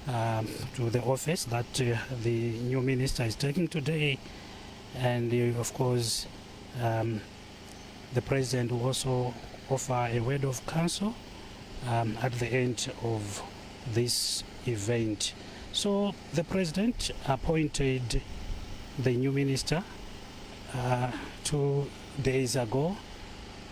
to the office that the new minister is taking today. And of course, the president will also offer a word of counsel at the end of this event. So the president appointed the new minister 2 days ago,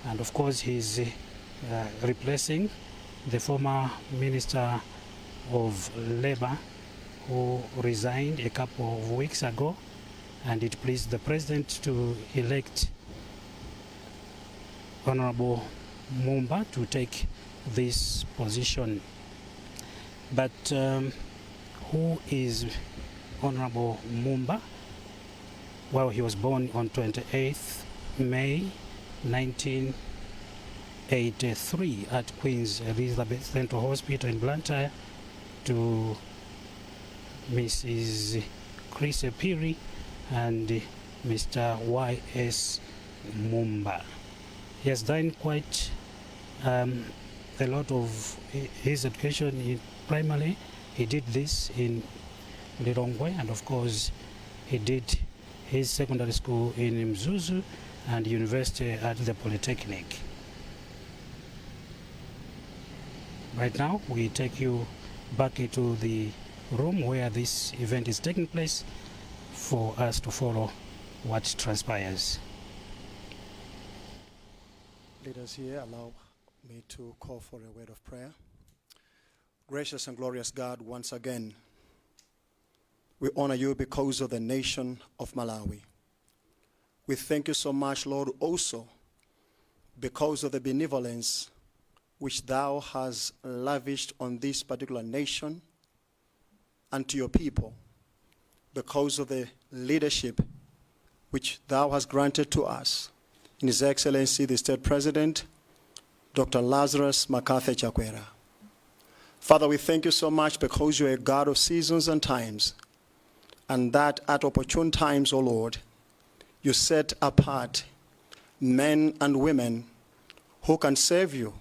and of course he's replacing the former minister of labor who resigned a couple of weeks ago, and it pleased the president to elect Honorable Mumba to take this position. But who is Honorable Mumba? Well, he was born on 28th May 1983 at Queen's Elizabeth Central Hospital in Blantyre to Mrs. Chris Epiri and Mr. Y.S. Mumba. He has done quite a lot of his education in primary. He did this in Lilongwe, and of course he did his secondary school in Mzuzu and university at the Polytechnic. Right now we take you back into the room where this event is taking place for us to follow what transpires. Leaders here, allow me to call for a word of prayer. Gracious and glorious God, once again, we honor you because of the nation of Malawi. We thank you so much, Lord, also because of the benevolence which thou hast lavished on this particular nation and to your people, because of the leadership which thou hast granted to us in His Excellency, the State President, Dr. Lazarus Makathi Chakwera. Father, we thank you so much because you are a God of seasons and times, and that at opportune times, O Lord, you set apart men and women who can serve you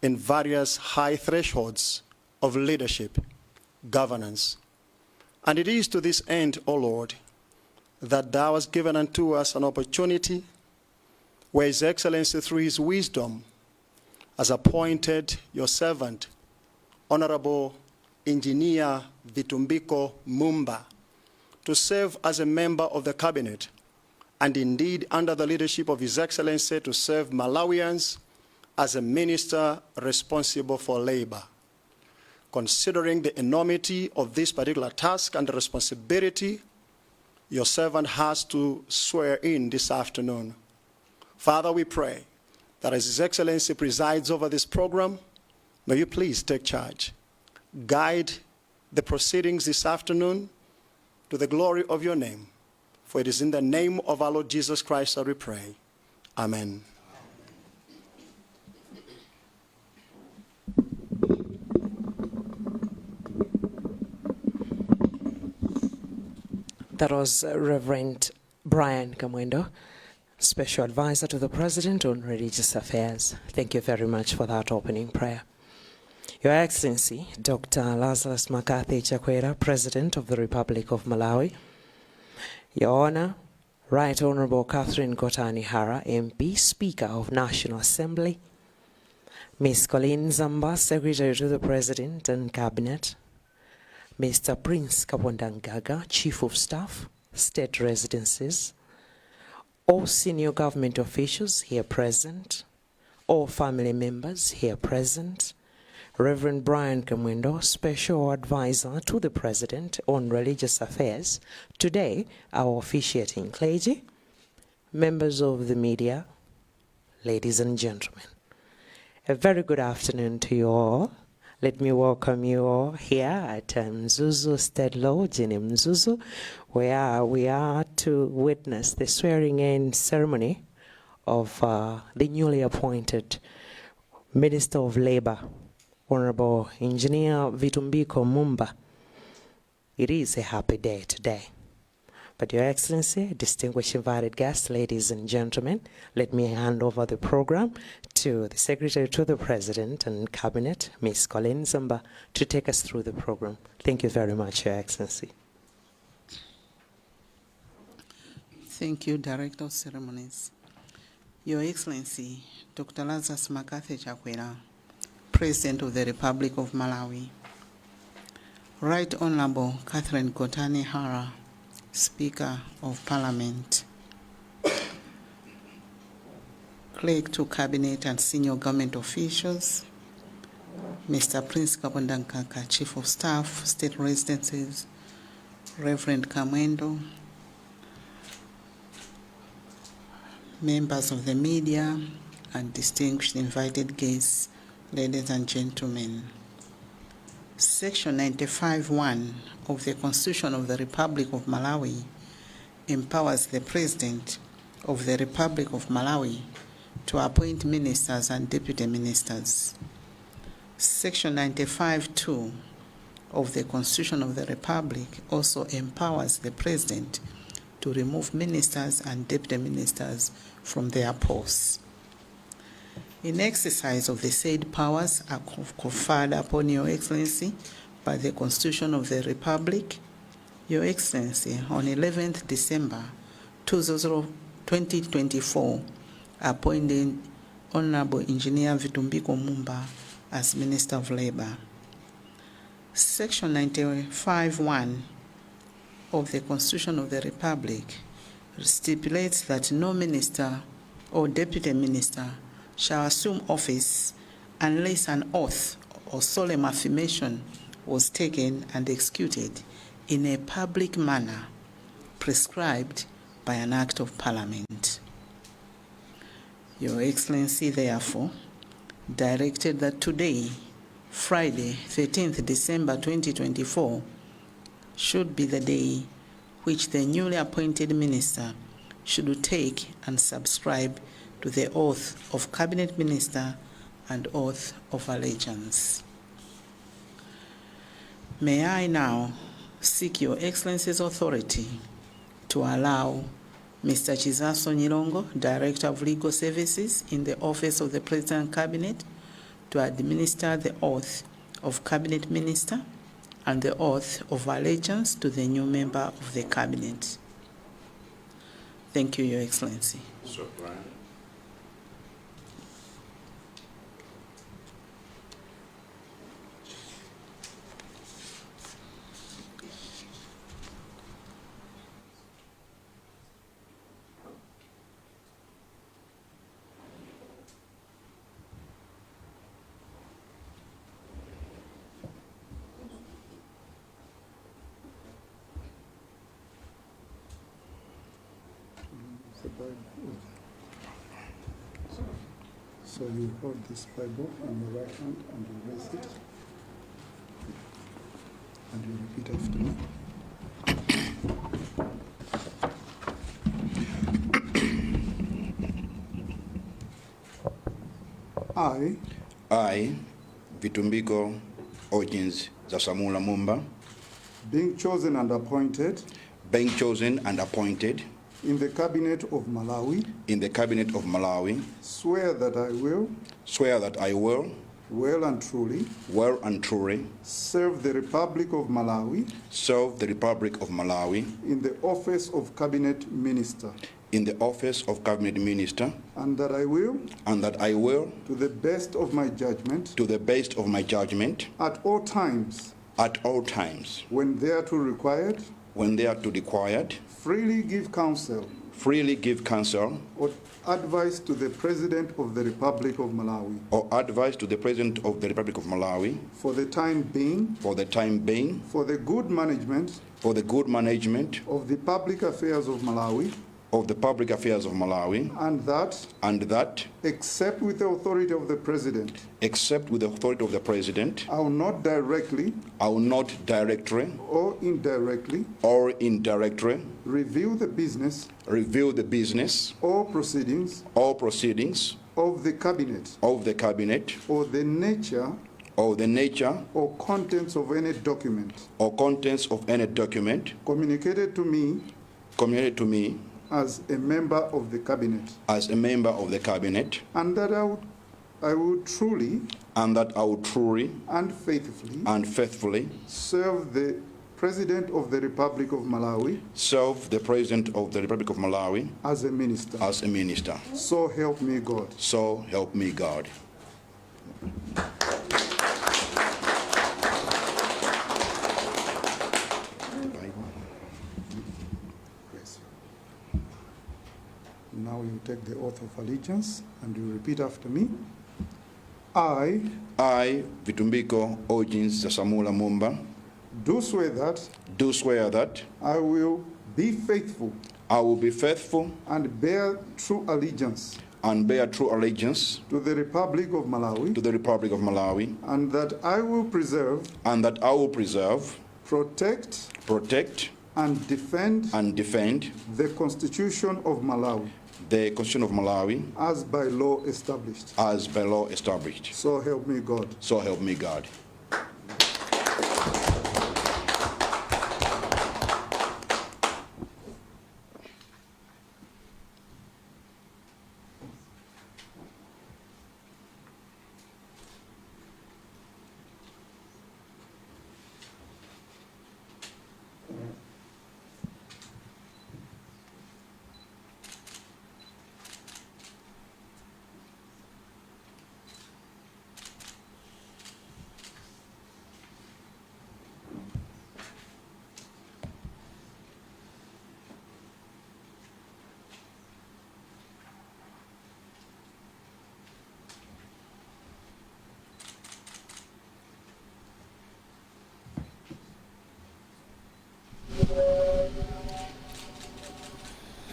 in various high thresholds of leadership, governance. And it is to this end, O Lord, that thou hast given unto us an opportunity where His Excellency, through his wisdom, has appointed your servant, Honorable Engineer Vitumbiko Mumba, to serve as a member of the cabinet, and indeed under the leadership of His Excellency to serve Malawians as a minister responsible for labor. Considering the enormity of this particular task and the responsibility, your servant has to swear in this afternoon. Father, we pray that as His Excellency presides over this program, may you please take charge. Guide the proceedings this afternoon to the glory of your name. For it is in the name of our Lord Jesus Christ that we pray. Amen. That was Reverend Brian Kamwendo, Special Advisor to the President on Religious Affairs. Thank you very much for that opening prayer. Your Excellency, Dr. Lazarus Makathi Chakwera, President of the Republic of Malawi. Your Honor, Right Honorable Catherine Kotani Hara, MP, Speaker of National Assembly. Ms. Colleen Zamba, Secretary to the President and Cabinet. Mr. Prince Kabwandangaga, Chief of Staff, State Residences. All senior government officials here present. All family members here present. Reverend Brian Kamwendo, Special Advisor to the President on Religious Affairs. Today, our officiating clergy, members of the media, ladies and gentlemen. A very good afternoon to you all. Let me welcome you all here at Mzuzu State Lodge in Mzuzu, where we are to witness the swearing-in ceremony of the newly appointed Minister of Labor, Honorable Engineer Vitumbiko Mumba. It is a happy day today. But Your Excellency, distinguished invited guests, ladies and gentlemen, let me hand over the program to the Secretary to the President and Cabinet, Ms. Colleen Zamba, to take us through the program. Thank you very much, Your Excellency. Thank you, Director of Ceremonies. Your Excellency, Dr. Lazarus Makathe Chakwera, President of the Republic of Malawi. Right Honorable Catherine Kotani Hara, Speaker of Parliament. Clerk to Cabinet and senior government officials. Mr. Prince Kabondankaka, Chief of Staff, State Residences, Reverend Kamwendo, members of the media, and distinguished invited guests, ladies and gentlemen. Section 95(1) of the Constitution of the Republic of Malawi empowers the President of the Republic of Malawi to appoint ministers and deputy ministers. Section 95(2) of the Constitution of the Republic also empowers the President to remove ministers and deputy ministers from their posts. In exercise of the said powers are conferred upon Your Excellency by the Constitution of the Republic, Your Excellency, on 11th December 2024, appointed Honorable Engineer Vitumbiko Mumba as Minister of Labor. Section 95(1) of the Constitution of the Republic stipulates that no minister or deputy minister shall assume office unless an oath or solemn affirmation was taken and executed in a public manner prescribed by an Act of Parliament. Your Excellency, therefore, directed that today, Friday, 13th December 2024, should be the day which the newly appointed minister should take and subscribe to the oath of Cabinet Minister and oath of allegiance. May I now seek Your Excellency's authority to allow Mr. Chizaso Nyilongo, Director of Legal Services in the Office of the President Cabinet, to administer the oath of Cabinet Minister and the oath of allegiance to the new member of the Cabinet. Thank you, Your Excellency. Sir Brian. So you hold this Bible in your right hand and you raise it. And you repeat after me. I, Vitumbiko Ogins Zasamula Mumba, being chosen and appointed in the Cabinet of Malawi, swear that I will well and truly serve the Republic of Malawi in the office of Cabinet Minister, and that I will to the best of my judgment at all times when thereto required freely give counsel or advice to the President of the Republic of Malawi, for the time being, for the good management of the public affairs of Malawi, and that except with the authority of the President, I will not directly or indirectly review the business or proceedings of the Cabinet or the nature or contents of any document communicated to me committed to me as a member of the cabinet, as a member of the cabinet, and that I would truly and that I will truly and faithfully serve the President of the Republic of Malawi as a minister. So help me God. So help me God. Now you take the oath of allegiance and you repeat after me. I, Vitumbiko Ogins Zasamula Mumba, do swear that I will be faithful and bear true allegiance to the Republic of Malawi, and that I will preserve, protect, and defend the Constitution of Malawi as by law established. So help me God. So help me God.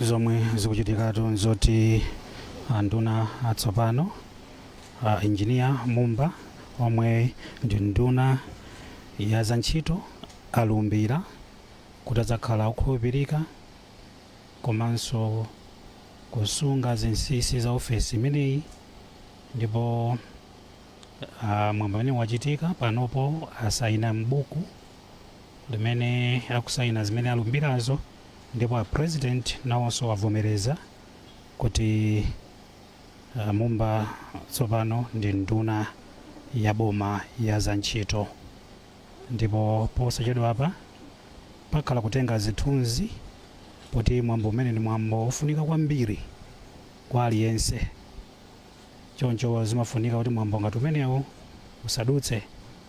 zomwe zikuchitikatu nzoti nduna atsopano engineer Mumba omwe ndi nduna ya za ntchito alumbira kuti adzakhala okhulupirika komanso kusunga zinsinsi za ofesi imeneyi, ndipo mwambo umene wachitika panopo asayina m'buku limene akusayina zimene alumbirazo, ndipo a president nawonso avomereza kuti Mumba tsopano ndi nduna ya boma ya za ntchito. Ndipo posachedwa apa pakhala kutenga zithunzi poti mwambo umene ndi mwambo ofunika kwambiri kwa aliyense. Choncho zimafunika kuti mwambo ngati umenewu usadutse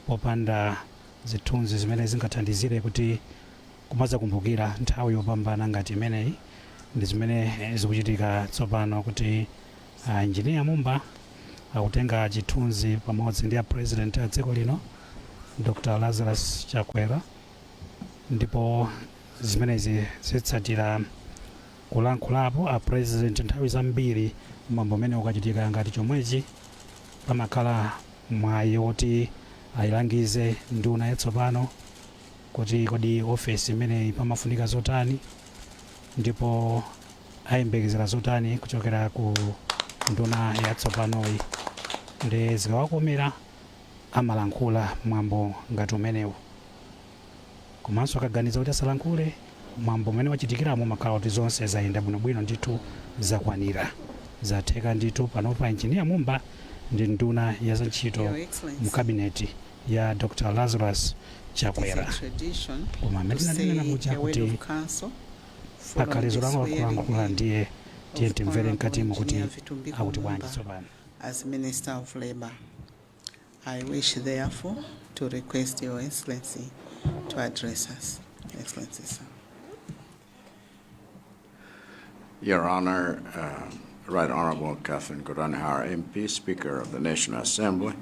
popanda zithunzi zimene zingathandizire kuti kumaza kumbukira nthawi yopambana ngati imeneyi. Ndi zimene zikuchitika tsopano kuti engineer Mumba akutenga chithunzi pamodzi ndi a president a dziko lino Dr. Lazarus Chakwera, ndipo zimenezi zitsatira kulankhulapo a president nthawi zambiri mwambo umene ukachitika ngati chomwechi pamakhala mwayi woti ayilangize nduna yatsopano kuti kodi ofesi imeneyi pamafunika zotani ndipo ayembekezera zotani kuchokera ku nduna yatsopanoyi. Ndi zikawakomera amalankhula mwambo ngati umenewu, komanso akaganiza kuti asalankhule mwambo umene wachitikiramo makhala kuti zonse zayenda bwinobwino ndithu zakwanira zatheka ndithu. Panopa engineer Mumba ndi nduna ya za ntchito mu kabineti ya Dr. Lazarus Chakwera. Koma amene tinanena muja kuti pakhalezo langu kulankhula ndiye tiye timvere mkatimo kuti akuti bwanji tsopano. As Minister of Labour, I wish therefore to request Your Excellency to address us. Excellency, sir. Your Honor, Right Honorable Catherine Goranhar, MP, Speaker of the National Assembly,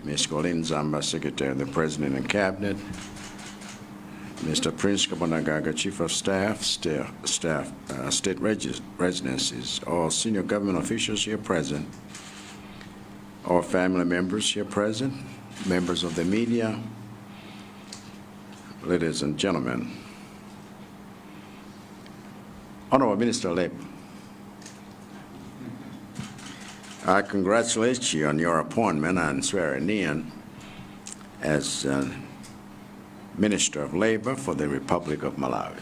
Ms. Colleen Zamba, Secretary of the President and Cabinet, Mr. Prince Kabonagaga, Chief of Staff, State Residencies, all senior government officials here present, all family members here present, members of the media, ladies and gentlemen. Honorable Minister of Labor, I congratulate you on your appointment and swearing in as Minister of Labor for the Republic of Malawi.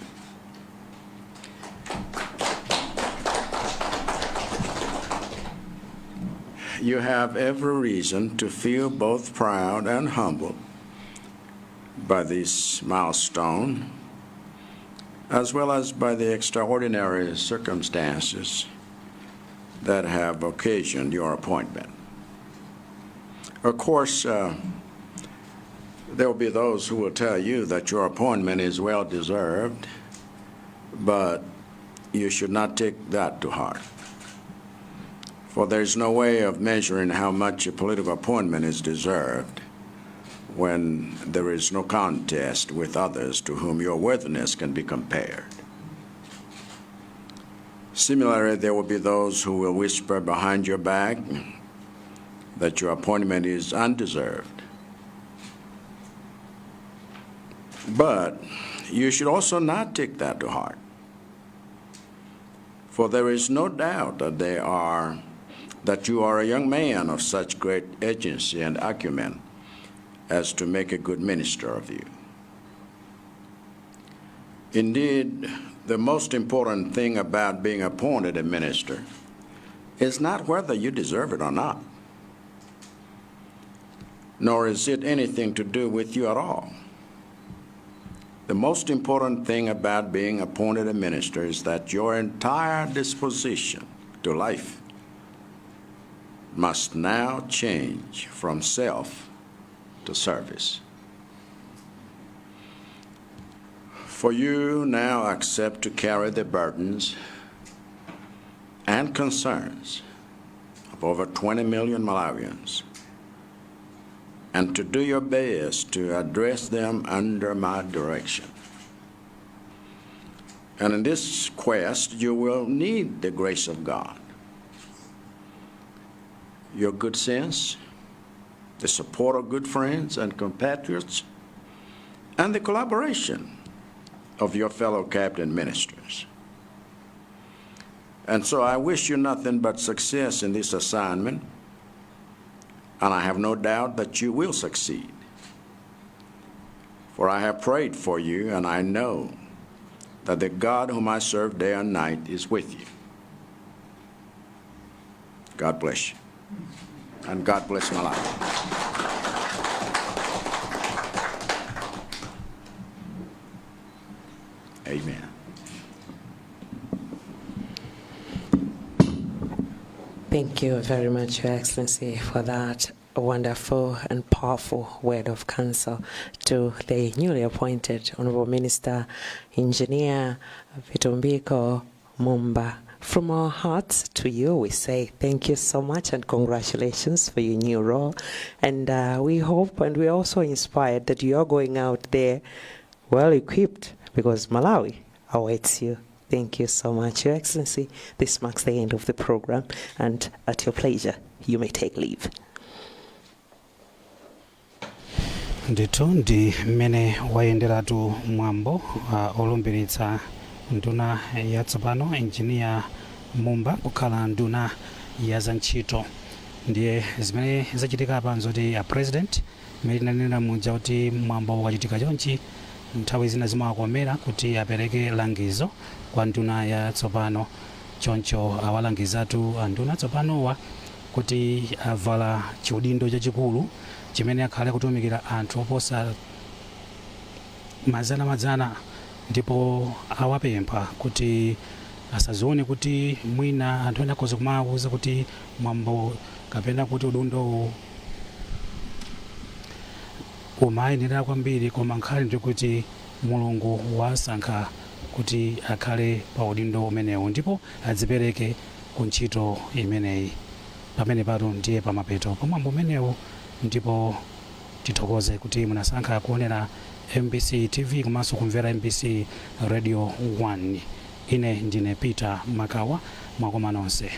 you have every reason to feel both proud and humbled by this milestone, as well as by the extraordinary circumstances that have occasioned your appointment. Of course, there will be those who will tell you that your appointment is well-deserved, but you should not take that to heart. For there's no way of measuring how much a political appointment is deserved when there is no contest with others to whom your worthiness can be compared. Similarly, there will be those who will whisper behind your back that your appointment is undeserved. But you should also not take that to heart. For there is no doubt that you are a young man of such great agency and acumen as to make a good minister of you. Indeed, the most important thing about being appointed a minister is not whether you deserve it or not, nor is it anything to do with you at all. The most important thing about being appointed a minister is that your entire disposition to life must now change from self to service. For you now accept to carry the burdens and concerns of over 20 million Malawians and to do your best to address them under my direction. And in this quest, you will need the grace of God, your good sense, the support of good friends and compatriots, and the collaboration of your fellow cabinet ministers. And so I wish you nothing but success in this assignment, and I have no doubt that you will succeed. For I have prayed for you, and I know that the God whom I serve day and night is with you. God bless you. And God bless Malawi. Amen. Thank you very much, Your Excellency, for that wonderful and powerful word of counsel to the newly appointed Honorable Minister, Engineer Vitumbiko Mumba. From our hearts to you, we say thank you so much and congratulations for your new role. And we hope and we're also inspired that you are going out there well-equipped because Malawi awaits you. Thank you so much, Your Excellency. This marks the end of the program, and at your pleasure, you may take leave. Ndithu ndi mmene wayenderatu mwambo olumbiritsa nduna yatsopano Engineer Mumba kukhala nduna ya zantchito. Ndiye zimene zachitika apa nzoti a president mmene tinanena muja kuti mwambo wachitika chonchi nthawi zina zimawakomera kuti apereke langizo kwa nduna yatsopano. Choncho awalangizatu anduna atsopanowa kuti avala chiudindo chachikulu chimene akhale kutumikira anthu oposa mazana ndipo awapempha kuti asazione kuti mwina anthu ena akhoza kumawuza kuti mwambo kapena kuti udindo umayenera kwambiri, koma nkhale ndi kuti Mulungu wasankha kuti akhale pa udindo umenewu ndipo adzipereke ku ntchito imeneyi. Pamene pato ndiye pamapeto pa mwambo umenewu, ndipo tithokoze kuti munasankha kuonera MBC TV komanso kumvera MBC Radio 1. Ine ndine Peter Makawa, mwakoma nonse.